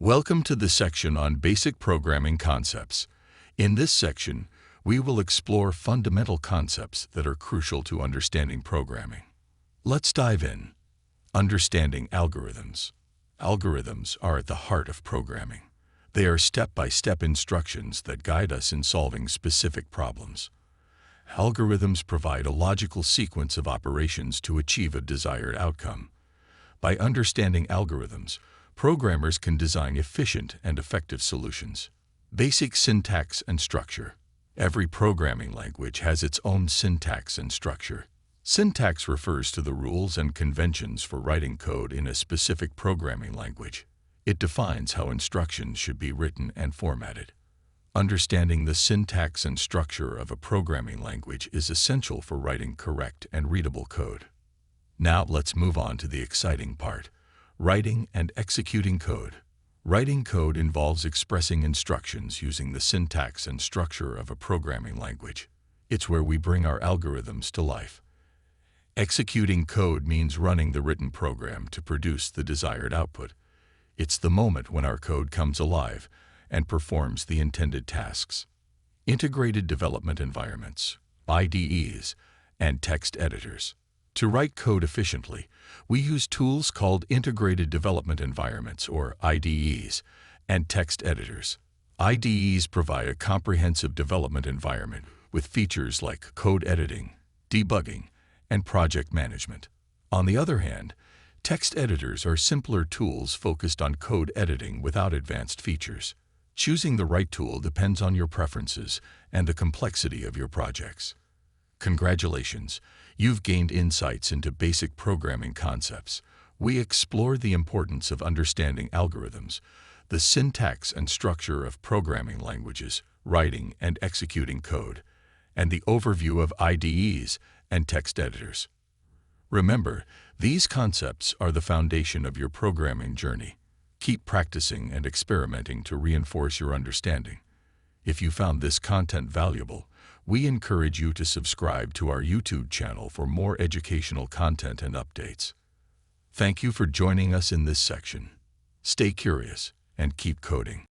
Welcome to the section on basic programming concepts. In this section, we will explore fundamental concepts that are crucial to understanding programming. Let's dive in. Understanding algorithms. Algorithms are at the heart of programming. They are step-by-step instructions that guide us in solving specific problems. Algorithms provide a logical sequence of operations to achieve a desired outcome. By understanding algorithms, programmers can design efficient and effective solutions. Basic syntax and structure. Every programming language has its own syntax and structure. Syntax refers to the rules and conventions for writing code in a specific programming language. It defines how instructions should be written and formatted. Understanding the syntax and structure of a programming language is essential for writing correct and readable code. Now let's move on to the exciting part. Writing and executing code. Writing code involves expressing instructions using the syntax and structure of a programming language. It's where we bring our algorithms to life. Executing code means running the written program to produce the desired output. It's the moment when our code comes alive and performs the intended tasks. Integrated development environments, IDEs, and text editors. To write code efficiently, we use tools called integrated development environments, or IDEs, and text editors. IDEs provide a comprehensive development environment with features like code editing, debugging, and project management. On the other hand, text editors are simpler tools focused on code editing without advanced features. Choosing the right tool depends on your preferences and the complexity of your projects. Congratulations, you've gained insights into basic programming concepts. We explore the importance of understanding algorithms, the syntax and structure of programming languages, writing and executing code, and the overview of IDEs and text editors. Remember, these concepts are the foundation of your programming journey. Keep practicing and experimenting to reinforce your understanding. If you found this content valuable, we encourage you to subscribe to our YouTube channel for more educational content and updates. Thank you for joining us in this section. Stay curious and keep coding.